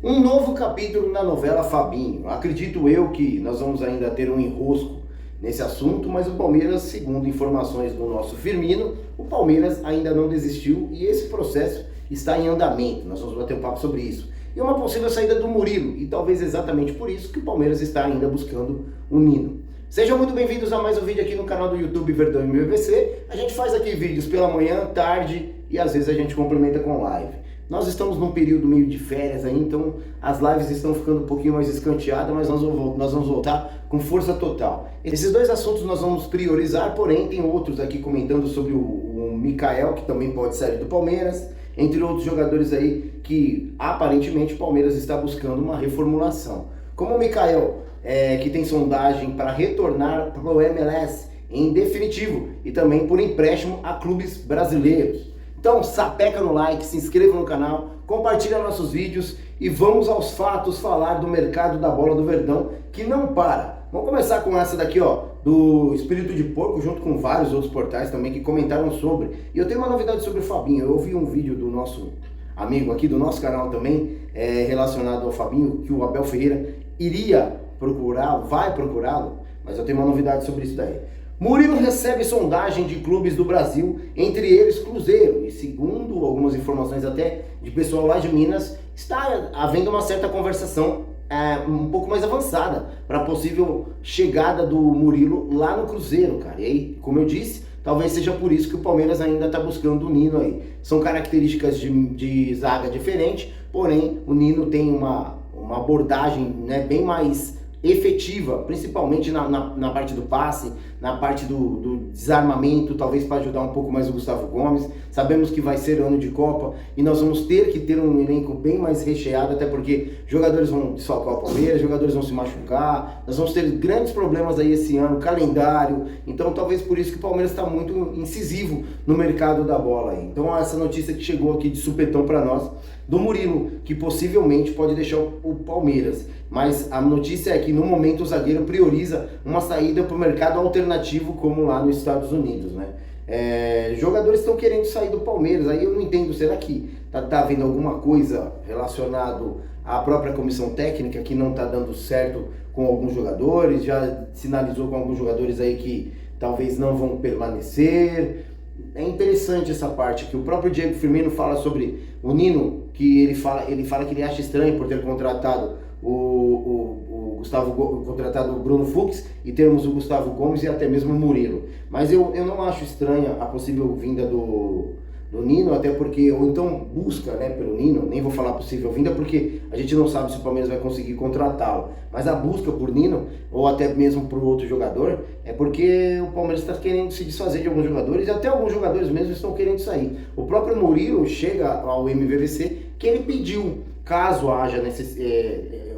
Um novo capítulo na novela Fabinho. Acredito eu que nós vamos ainda ter um enrosco nesse assunto, mas o Palmeiras, segundo informações do nosso Firmino, o Palmeiras ainda não desistiu e esse processo está em andamento. Nós vamos bater um papo sobre isso. E uma possível saída do Murilo, e talvez exatamente por isso que o Palmeiras está ainda buscando o Nino. Sejam muito bem-vindos a mais um vídeo aqui no canal do YouTube Verdão MVC. A gente faz aqui vídeos pela manhã, tarde e às vezes a gente complementa com live. Nós estamos num período meio de férias aí, então as lives estão ficando um pouquinho mais escanteadas, mas nós vamos voltar com força total. Esses dois assuntos nós vamos priorizar, porém tem outros aqui comentando sobre o Mikael, que também pode sair do Palmeiras, entre outros jogadores aí que aparentemente o Palmeiras está buscando uma reformulação. Como o Mikael, que tem sondagem para retornar para o MLS em definitivo e também por empréstimo a clubes brasileiros. Então sapeca no like, se inscreva no canal, compartilha nossos vídeos e vamos aos fatos falar do mercado da bola do Verdão, que não para. Vamos começar com essa daqui, ó, do Espírito de Porco, junto com vários outros portais também que comentaram sobre. E eu tenho uma novidade sobre o Fabinho. Eu ouvi um vídeo do nosso amigo aqui, do nosso canal também, relacionado ao Fabinho, que o Abel Ferreira iria procurá-lo, vai procurá-lo, mas eu tenho uma novidade sobre isso daí. Murilo recebe sondagem de clubes do Brasil, entre eles Cruzeiro, e segundo algumas informações até de pessoal lá de Minas, está havendo uma certa conversação um pouco mais avançada para a possível chegada do Murilo lá no Cruzeiro, cara. E aí, como eu disse, talvez seja por isso que o Palmeiras ainda está buscando o Nino aí. São características de zaga diferente, porém o Nino tem uma abordagem, né, bem mais efetiva, principalmente na parte do passe, na parte do desarmamento, talvez para ajudar um pouco mais o Gustavo Gomes. Sabemos que vai ser ano de Copa e nós vamos ter que ter um elenco bem mais recheado, até porque jogadores vão desfalcar o Palmeiras, jogadores vão se machucar, nós vamos ter grandes problemas aí esse ano, calendário, então talvez por isso que o Palmeiras está muito incisivo no mercado da bola aí. Então essa notícia que chegou aqui de supetão para nós, do Murilo, que possivelmente pode deixar o Palmeiras, mas a notícia é que no momento o zagueiro prioriza uma saída para o mercado alternativo, como lá nos Estados Unidos, né? Jogadores estão querendo sair do Palmeiras, aí eu não entendo, será que tá havendo alguma coisa relacionado à própria comissão técnica que não está dando certo com alguns jogadores, já sinalizou com alguns jogadores aí que talvez não vão permanecer. É interessante essa parte, que o próprio Diego Firmino fala sobre o Nino, que ele fala que ele acha estranho por ter contratado o Bruno Fux e termos o Gustavo Gomes e até mesmo o Murilo. Mas eu não acho estranha a possível vinda do Nino, até porque, ou então busca, né, pelo Nino, nem vou falar possível vinda porque a gente não sabe se o Palmeiras vai conseguir contratá-lo, mas a busca por Nino, ou até mesmo por outro jogador, é porque o Palmeiras está querendo se desfazer de alguns jogadores, e até alguns jogadores mesmo estão querendo sair. O próprio Murilo chega ao MVVC que ele pediu, caso haja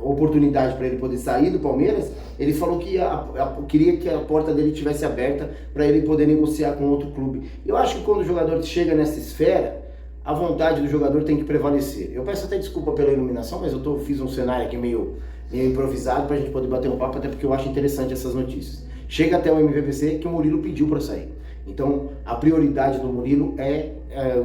oportunidade para ele poder sair do Palmeiras, ele falou que queria que a porta dele estivesse aberta para ele poder negociar com outro clube. Eu acho que quando o jogador chega nessa esfera, a vontade do jogador tem que prevalecer. Eu peço até desculpa pela iluminação, mas eu fiz um cenário aqui meio improvisado para a gente poder bater um papo, até porque eu acho interessante essas notícias. Chega até o MVVC que o Murilo pediu para sair. Então, a prioridade do Murilo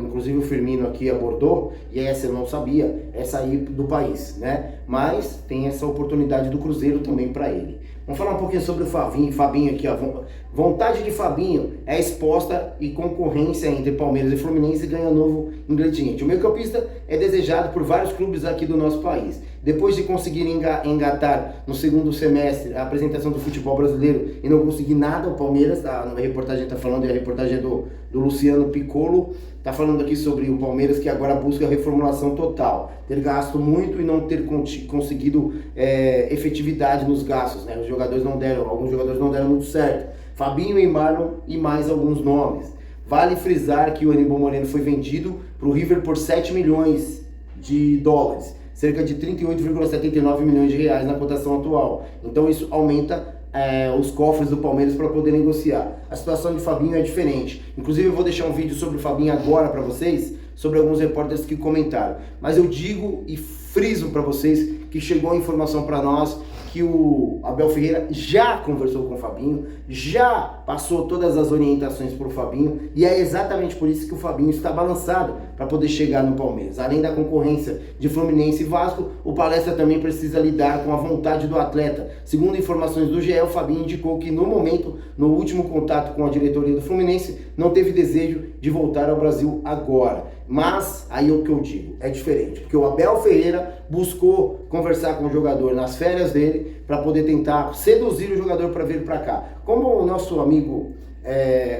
inclusive o Firmino aqui abordou, e essa eu não sabia, é sair do país, né? Mas tem essa oportunidade do Cruzeiro também para ele. Vamos falar um pouquinho sobre o Fabinho aqui, ó. Vontade de Fabinho é exposta e concorrência entre Palmeiras e Fluminense ganha novo ingrediente. O meio-campista é desejado por vários clubes aqui do nosso país. Depois de conseguir engatar no segundo semestre a apresentação do futebol brasileiro e não conseguir nada, o Palmeiras, a reportagem está falando, e a reportagem é do Luciano Piccolo, está falando aqui sobre o Palmeiras que agora busca reformulação total, ter gasto muito e não ter conseguido efetividade nos gastos, né? Alguns jogadores não deram muito certo. Fabinho e Marlon e mais alguns nomes. Vale frisar que o Aníbal Moreno foi vendido para o River por 7 milhões de dólares, cerca de 38,79 milhões de reais na cotação atual. Então isso aumenta os cofres do Palmeiras para poder negociar. A situação de Fabinho é diferente. Inclusive eu vou deixar um vídeo sobre o Fabinho agora para vocês, sobre alguns repórteres que comentaram. Mas eu digo e friso para vocês que chegou a informação para nós que o Abel Ferreira já conversou com o Fabinho, já passou todas as orientações para o Fabinho, e é exatamente por isso que o Fabinho está balançado para poder chegar no Palmeiras. Além da concorrência de Fluminense e Vasco, o Palestra também precisa lidar com a vontade do atleta. Segundo informações do GE, o Fabinho indicou que no momento, no último contato com a diretoria do Fluminense, não teve desejo de voltar ao Brasil agora. Mas, aí é o que eu digo, é diferente, porque o Abel Ferreira buscou conversar com o jogador nas férias dele para poder tentar seduzir o jogador para vir para cá. Como o nosso amigo,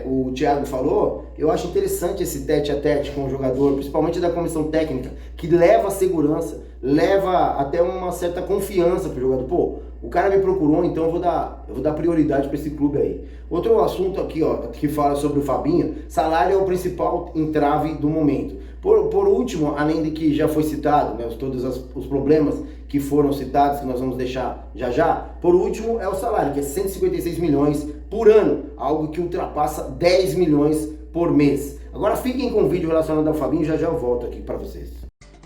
o Thiago falou, eu acho interessante esse tete a tete com o jogador, principalmente da comissão técnica, que leva segurança, leva até uma certa confiança para o jogador. Pô, o cara me procurou, então eu vou dar prioridade para esse clube aí. Outro assunto aqui, ó, que fala sobre o Fabinho, salário é o principal entrave do momento. Por último, além de que já foi citado, né, todos os problemas que foram citados, que nós vamos deixar já, por último é o salário, que é 156 milhões por ano, algo que ultrapassa 10 milhões por mês. Agora fiquem com o vídeo relacionado ao Fabinho, já eu volto aqui para vocês.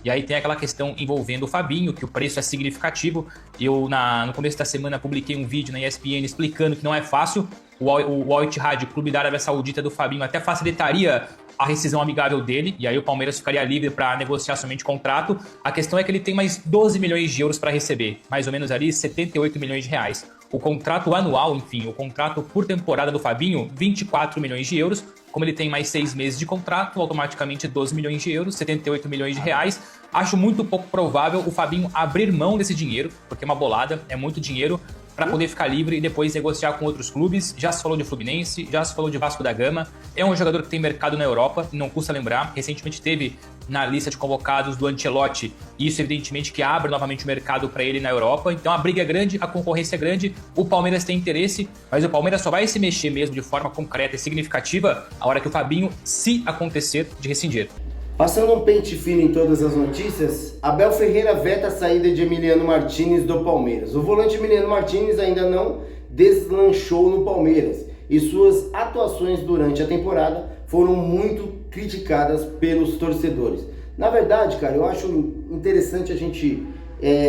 E aí tem aquela questão envolvendo o Fabinho, que o preço é significativo. Eu, no começo da semana, publiquei um vídeo na ESPN explicando que não é fácil. O Al Ittihad, clube da Arábia Saudita do Fabinho, até facilitaria a rescisão amigável dele, e aí o Palmeiras ficaria livre para negociar somente contrato. A questão é que ele tem mais 12 milhões de euros para receber, mais ou menos ali 78 milhões de reais. O contrato anual, enfim, o contrato por temporada do Fabinho, 24 milhões de euros. Como ele tem mais 6 meses de contrato, automaticamente 12 milhões de euros, 78 milhões de reais. Acho muito pouco provável o Fabinho abrir mão desse dinheiro, porque é uma bolada, é muito dinheiro, para poder ficar livre e depois negociar com outros clubes. Já se falou de Fluminense, já se falou de Vasco da Gama. É um jogador que tem mercado na Europa, não custa lembrar. Recentemente teve na lista de convocados do Ancelotti. Isso, evidentemente, que abre novamente o mercado para ele na Europa. Então a briga é grande, a concorrência é grande. O Palmeiras tem interesse, mas o Palmeiras só vai se mexer mesmo de forma concreta e significativa a hora que o Fabinho, se acontecer, de rescindir. Passando um pente fino em todas as notícias, Abel Ferreira veta a saída de Emiliano Martínez do Palmeiras. O volante Emiliano Martínez ainda não deslanchou no Palmeiras e suas atuações durante a temporada foram muito criticadas pelos torcedores. Na verdade, cara, eu acho interessante a gente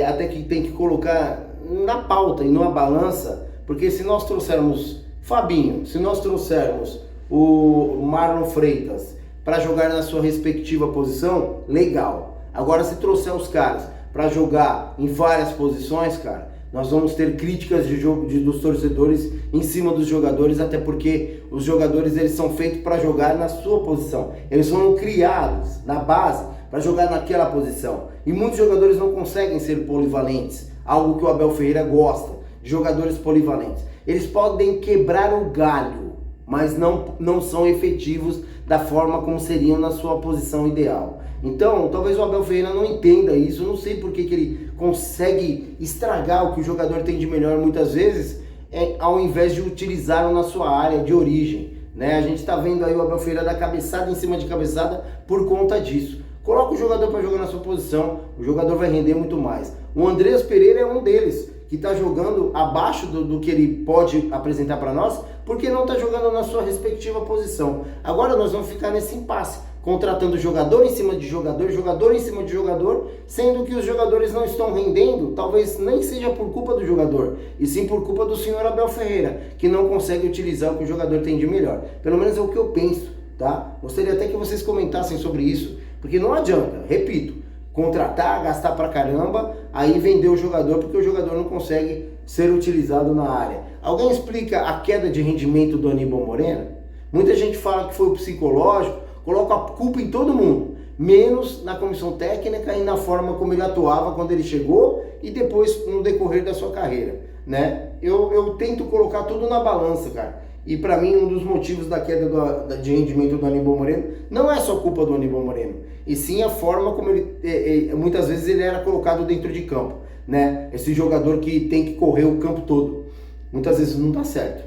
até que tem que colocar na pauta e numa balança, porque se nós trouxermos Fabinho, se nós trouxermos o Marlon Freitas para jogar na sua respectiva posição, legal. Agora, se trouxer os caras para jogar em várias posições, cara, nós vamos ter críticas dos torcedores em cima dos jogadores, até porque os jogadores eles são feitos para jogar na sua posição. Eles foram criados na base para jogar naquela posição. E muitos jogadores não conseguem ser polivalentes, algo que o Abel Ferreira gosta, de jogadores polivalentes. Eles podem quebrar o galho, mas não são efetivos da forma como seriam na sua posição ideal. Então, talvez o Abel Ferreira não entenda isso, eu não sei por que ele consegue estragar o que o jogador tem de melhor muitas vezes, ao invés de utilizá-lo na sua área de origem, né? A gente está vendo aí o Abel Ferreira dar cabeçada em cima de cabeçada por conta disso. Coloca o jogador para jogar na sua posição, o jogador vai render muito mais. O Andreas Pereira é um deles, que está jogando abaixo do que ele pode apresentar para nós, porque não está jogando na sua respectiva posição. Agora nós vamos ficar nesse impasse, contratando jogador em cima de jogador, jogador em cima de jogador, sendo que os jogadores não estão rendendo, talvez nem seja por culpa do jogador, e sim por culpa do senhor Abel Ferreira, que não consegue utilizar o que o jogador tem de melhor. Pelo menos é o que eu penso, tá? Gostaria até que vocês comentassem sobre isso, porque não adianta, repito, contratar, gastar pra caramba, aí vender o jogador, porque o jogador não consegue ser utilizado na área. Alguém explica a queda de rendimento do Aníbal Moreno? Muita gente fala que foi o psicológico, coloca a culpa em todo mundo, menos na comissão técnica e na forma como ele atuava quando ele chegou e depois no decorrer da sua carreira, né? Eu tento colocar tudo na balança, cara. E para mim um dos motivos da queda de rendimento do Aníbal Moreno não é só culpa do Aníbal Moreno, e sim a forma como ele, muitas vezes ele era colocado dentro de campo, né? Esse jogador que tem que correr o campo todo, muitas vezes não dá certo,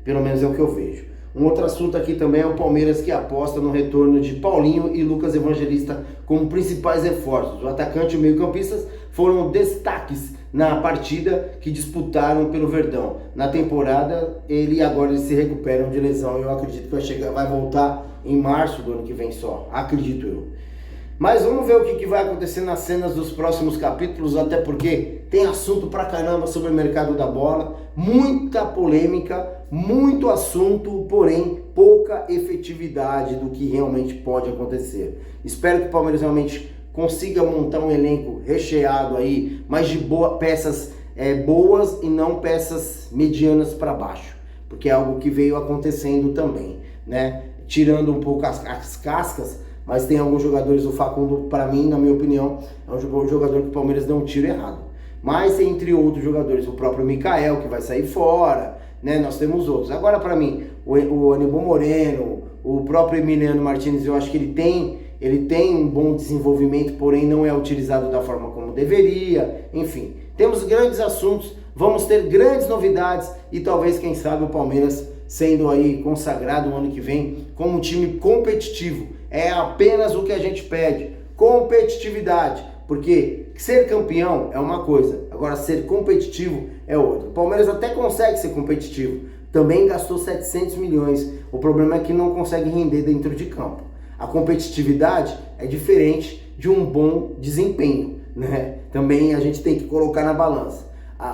pelo menos é o que eu vejo. Um outro assunto aqui também é o Palmeiras, que aposta no retorno de Paulinho e Lucas Evangelista como principais reforços. O atacante e o meio-campistas foram destaques na partida que disputaram pelo Verdão. Na temporada, agora eles se recuperam de lesão. Eu acredito que vai voltar em março do ano que vem só. Acredito eu. Mas vamos ver o que vai acontecer nas cenas dos próximos capítulos, até porque tem assunto pra caramba sobre o mercado da bola, muita polêmica, muito assunto, porém pouca efetividade do que realmente pode acontecer. Espero que o Palmeiras realmente consiga montar um elenco recheado aí, mas de peças boas e não peças medianas para baixo, porque é algo que veio acontecendo também, né? Tirando um pouco as cascas, mas tem alguns jogadores, o Facundo, para mim, na minha opinião, é um jogador que o Palmeiras deu um tiro errado. Mas entre outros jogadores, o próprio Mikael, que vai sair fora, né? Nós temos outros. Agora, para mim, o Aníbal Moreno, o próprio Emiliano Martínez, eu acho que ele tem um bom desenvolvimento, porém não é utilizado da forma como deveria. Enfim, temos grandes assuntos, vamos ter grandes novidades e talvez, quem sabe, o Palmeiras sendo aí consagrado no ano que vem como um time competitivo. É apenas o que a gente pede, competitividade, porque ser campeão é uma coisa, agora ser competitivo é outra. O Palmeiras até consegue ser competitivo, também gastou 700 milhões, o problema é que não consegue render dentro de campo. A competitividade é diferente de um bom desempenho, né? Também a gente tem que colocar na balança.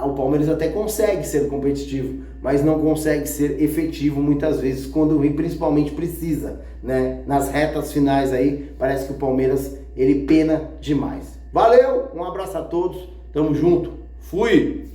O Palmeiras até consegue ser competitivo, mas não consegue ser efetivo muitas vezes quando principalmente precisa, né? Nas retas finais aí, parece que o Palmeiras ele pena demais. Valeu, um abraço a todos, tamo junto, fui!